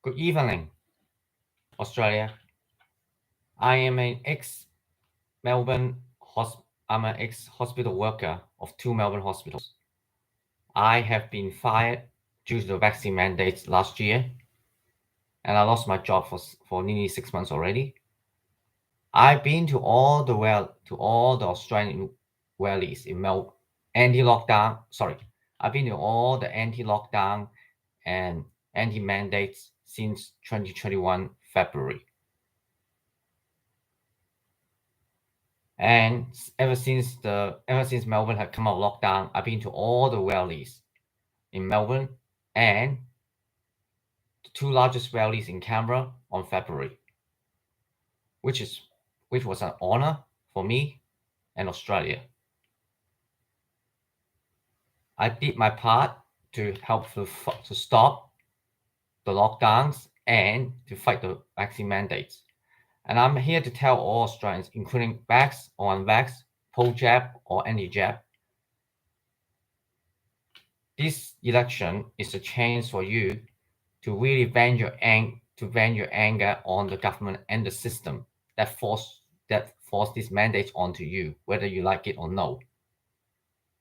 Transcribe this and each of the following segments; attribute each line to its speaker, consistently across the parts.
Speaker 1: Good evening, Australia. I am an ex Melbourne I'm an ex hospital worker of 2 Melbourne hospitals. I have been fired due to the vaccine mandates last year, and I lost my job for nearly 6 months already. I've been to all the Australian rallies in Melbourne, anti-lockdown. Sorry, I've been to all the anti-lockdown and anti-mandates since 2021 February. And ever since Melbourne had come out of lockdown, I've been to all the rallies in Melbourne and the two largest rallies in Canberra on February, which was an honor for me and Australia. I did my part to help to stop the lockdowns and to fight the vaccine mandates. And I'm here to tell all Australians, including vax or unvax, pro-jab or anti-jab, this election is a chance for you to really vent your anger on the government and the system that force these mandates onto you, whether you like it or no.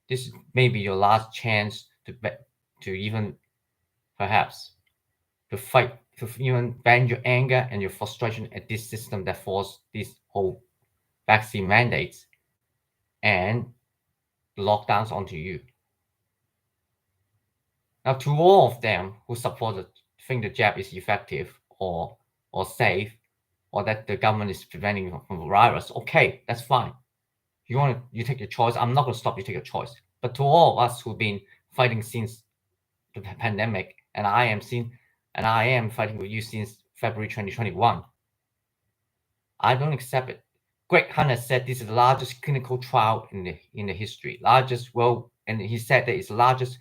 Speaker 1: This may be your last chance to even perhaps to fight, to even vent your anger and your frustration at this system that forced these whole vaccine mandates and the lockdowns onto you. Now, to all of them who think the jab is effective or safe, or that the government is preventing you from the virus, okay, that's fine. You take your choice. I'm not going to stop you take your choice. But to all of us who've been fighting since the pandemic, and I am fighting with you since February 2021, I don't accept it. Greg Hunter said this is the largest clinical trial in the history, and he said that it's the largest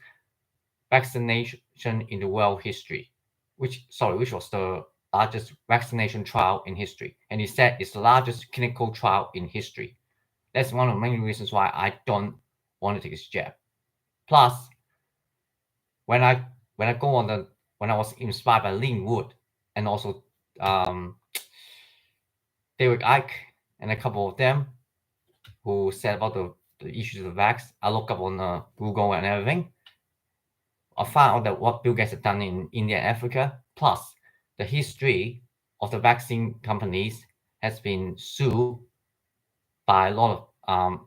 Speaker 1: vaccination in the world history, which was the largest vaccination trial in history. And he said it's the largest clinical trial in history. That's one of the main reasons why I don't want to take this jab. Plus, when I was inspired by Lin Wood and also David Icke and a couple of them who said about the issues of vax, I look up on Google and everything. I found out that what Bill Gates had done in India and Africa, plus the history of the vaccine companies has been sued by a lot of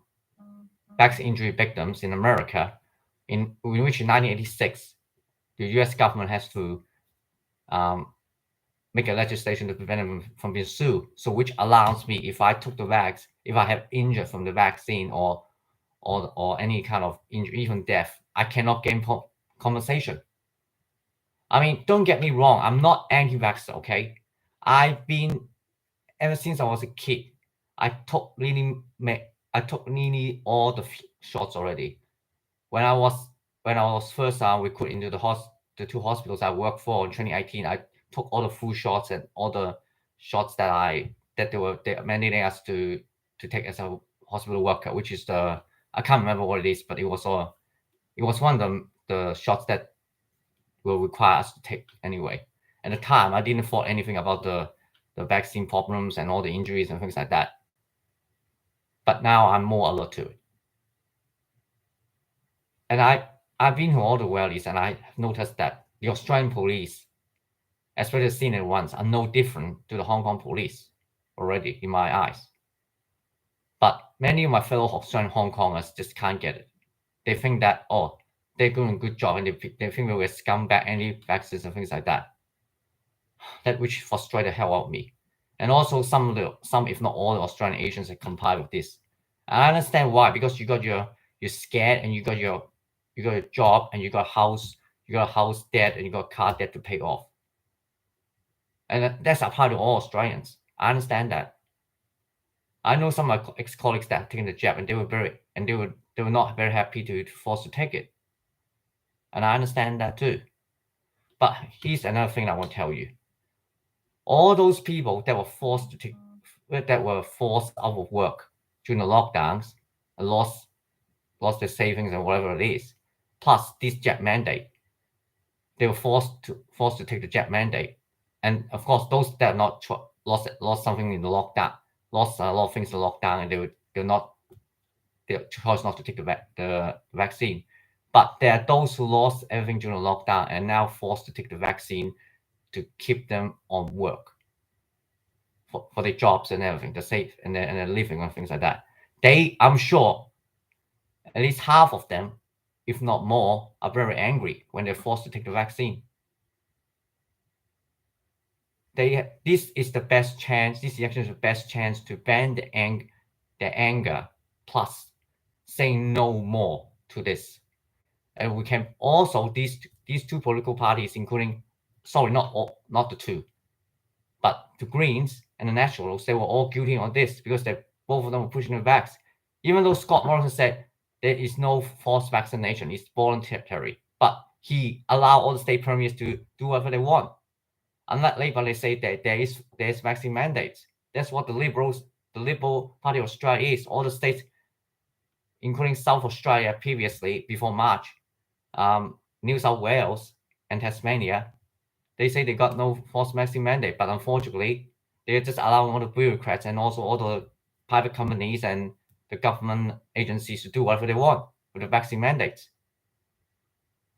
Speaker 1: vaccine injury victims in America, in which in 1986, the U.S. government has to make a legislation to prevent them from being sued. So which allows me, if I took the vax, if I have injured from the vaccine or any kind of injury, even death, I cannot gain compensation. I mean, don't get me wrong, I'm not anti-vaxxer, okay? Ever since I was a kid, I took nearly all the shots already. When I was first recruited into the two hospitals I worked for in 2018, I took all the flu shots and all the shots that they were mandating us to take as a hospital worker, which is I can't remember what it is, but it was one of the shots that will require us to take anyway. At the time, I didn't thought anything about the vaccine problems and all the injuries and things like that. But now I'm more alert to it. And I've been to all the rallies, and I have noticed that the Australian police, especially the senior ones, are no different to the Hong Kong police already in my eyes. But many of my fellow Australian Hong Kongers just can't get it. They think that, oh, they're doing a good job, and they think we were scumbag anti-vaxxers and things like that. That which frustrated the hell out of me. And also some, if not all, the Australian Asians that comply with this. I understand why, because you're scared, and you got your job, and you got a house debt, and you got a car debt to pay off. And that's applied to all Australians. I understand that. I know some of my ex-colleagues that have taken the jab, and they were not very happy to force to take it. And I understand that too. But here's another thing I want to tell you. All those people that were forced out of work during the lockdowns and lost their savings and whatever it is, plus this jab mandate, they were forced to take the jab mandate. and of course, those that not lost something in the lockdown, lost a lot of things in the lockdown, and they chose not to take the vaccine. But there are those who lost everything during the lockdown and now forced to take the vaccine to keep them on work for their jobs and everything, the safe and their living and things like that. I'm sure, at least half of them, if not more, are very angry when they're forced to take the vaccine. This is the best chance. This election is the best chance to ban the anger, plus saying no more to this. And we can also these two political parties, including, sorry, not the two, but the Greens and the Nationals, they were all guilty on this because both of them were pushing the vax. Even though Scott Morrison said there is no forced vaccination, it's voluntary, but he allowed all the state premiers to do whatever they want. Unlike Labour, they say that there is vaccine mandates. That's what the Liberal Party of Australia is. All the states, including South Australia previously, before March, New South Wales and Tasmania, they say they got no forced vaccine mandate, but unfortunately, they're just allowing all the bureaucrats and also all the private companies and the government agencies to do whatever they want with the vaccine mandates.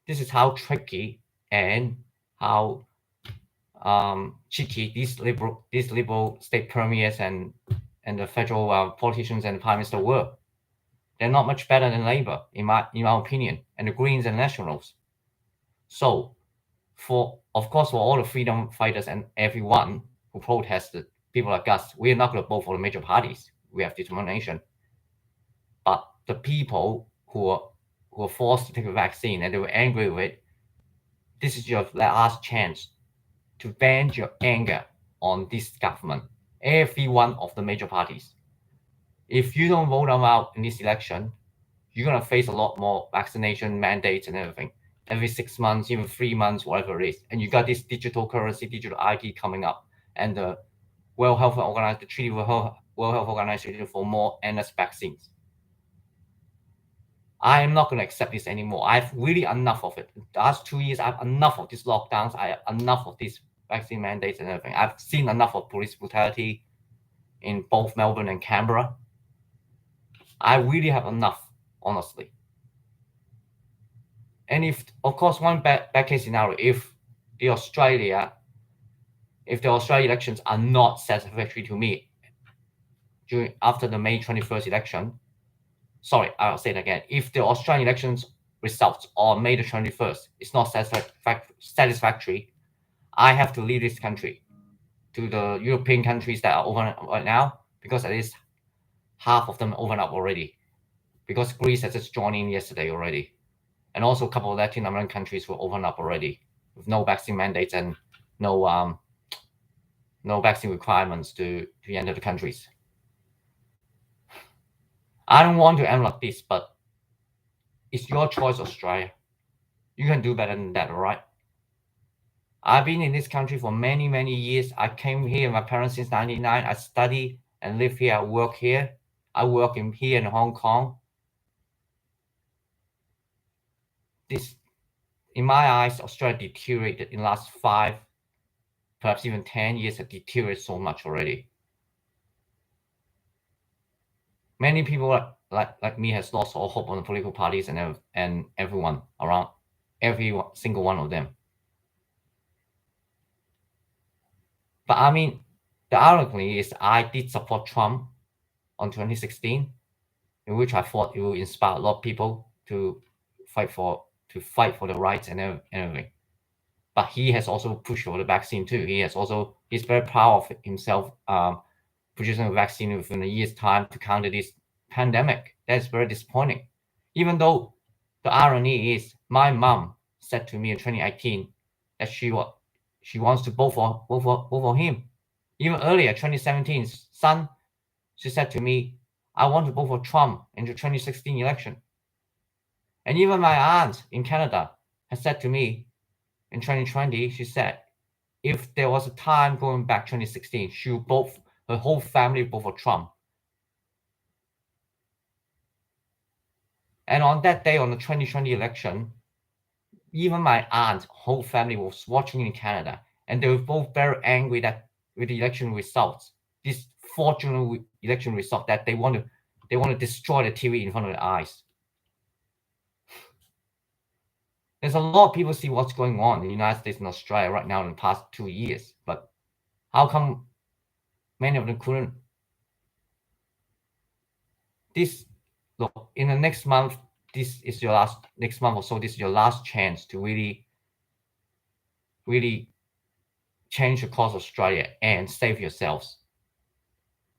Speaker 1: This is how tricky and how cheeky these liberal state premiers and the federal politicians and prime minister were. They're not much better than Labour, in my opinion, and the Greens and Nationals. So, of course, for all the freedom fighters and everyone who protested, people like us, we're not going to vote for the major parties. We have determination. But the people who were forced to take a vaccine and they were angry with it, this is your last chance to vent your anger on this government, every one of the major parties. If you don't vote them out in this election, you're going to face a lot more vaccination mandates and everything. Every 6 months, even 3 months, whatever it is. And you got this digital currency, digital ID coming up. And the World Health Organization, the Treaty with World Health Organization for more endless vaccines. I am not going to accept this anymore. I've really enough of it. The last 2 years, I have enough of these lockdowns. I have enough of these vaccine mandates and everything. I've seen enough of police brutality in both Melbourne and Canberra. I really have enough, honestly. And if, of course, one bad case scenario, if the Australia elections are not satisfactory to me after the May 21st election, sorry, I'll say it again. If the Australian elections results on May the 21st is not satisfactory, I have to leave this country to the European countries that are open right now, because at least half of them are open up already. Because Greece has just joined in yesterday already. And also a couple of Latin American countries will open up already with no vaccine mandates and no vaccine requirements to enter the countries. I don't want to end like this, but it's your choice, Australia. You can do better than that, all right? I've been in this country for many, many years. I came here with my parents since 1999. I study and live here. I work here. I work here in Hong Kong. This, in my eyes, Australia deteriorated in the last 5, perhaps even 10 years. Have deteriorated so much already. Many people like me has lost all hope on the political parties and everyone around, every single one of them. But I mean, the irony is I did support Trump on 2016, in which I thought it will inspire a lot of people to fight for the rights and everything. But he has also pushed for the vaccine too. He's very proud of himself producing a vaccine within a year's time to counter this pandemic. That's very disappointing. Even though the irony is, my mom said to me in 2018 that she wants to vote for him. Even earlier, 2017, son, she said to me, I want to vote for Trump in the 2016 election. And even my aunt in Canada has said to me in 2020, she said, if there was a time going back 2016, she would vote, her whole family would vote for Trump. And on that day, on the 2020 election, even my aunt's whole family was watching in Canada, and they were both very angry that with the election results, this fortunate election result, that they want to destroy the TV in front of their eyes. There's a lot of people see what's going on in the United States and Australia right now in the past 2 years, but how come many of them couldn't? Look, in the next month, next month or so, this is your last chance to really change the course of Australia and save yourselves.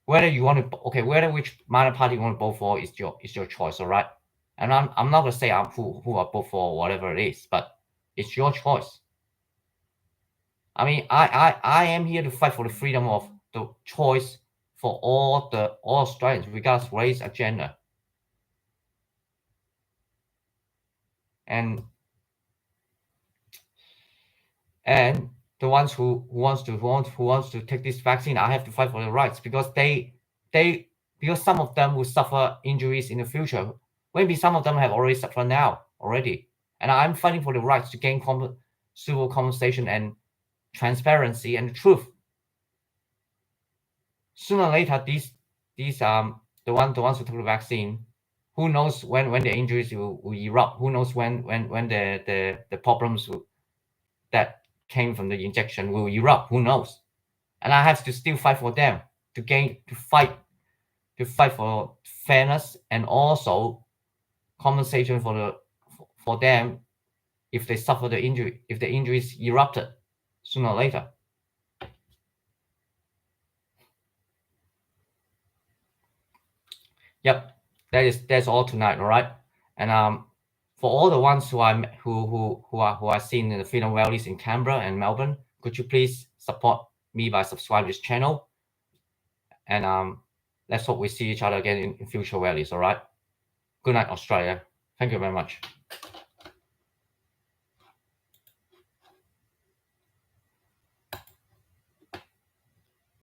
Speaker 1: Whether you want to, whether which minor party you want to vote for is your choice, all right? And I'm not gonna say who I vote for or whatever it is, but it's your choice. I mean, I am here to fight for the freedom of the choice for all Australians, regardless of race or gender. And the ones who wants to take this vaccine, I have to fight for their rights, because because some of them will suffer injuries in the future. Maybe some of them have already suffered now already, and I'm fighting for the rights to gain civil compensation and transparency and the truth. Sooner or later, these the ones who took the vaccine, who knows when the injuries will erupt? Who knows when the problems that came from the injection will erupt? Who knows? And I have to still fight for them to fight for fairness and also compensation for them if they suffer the injury, if the injuries erupted sooner or later. Yep, that's all tonight. All right, and for all the ones who are seen in the Freedom Rallies in Canberra and Melbourne, could you please support me by subscribing to this channel? And let's hope we see each other again in future rallies. All right. Good night, Australia. Thank you very much.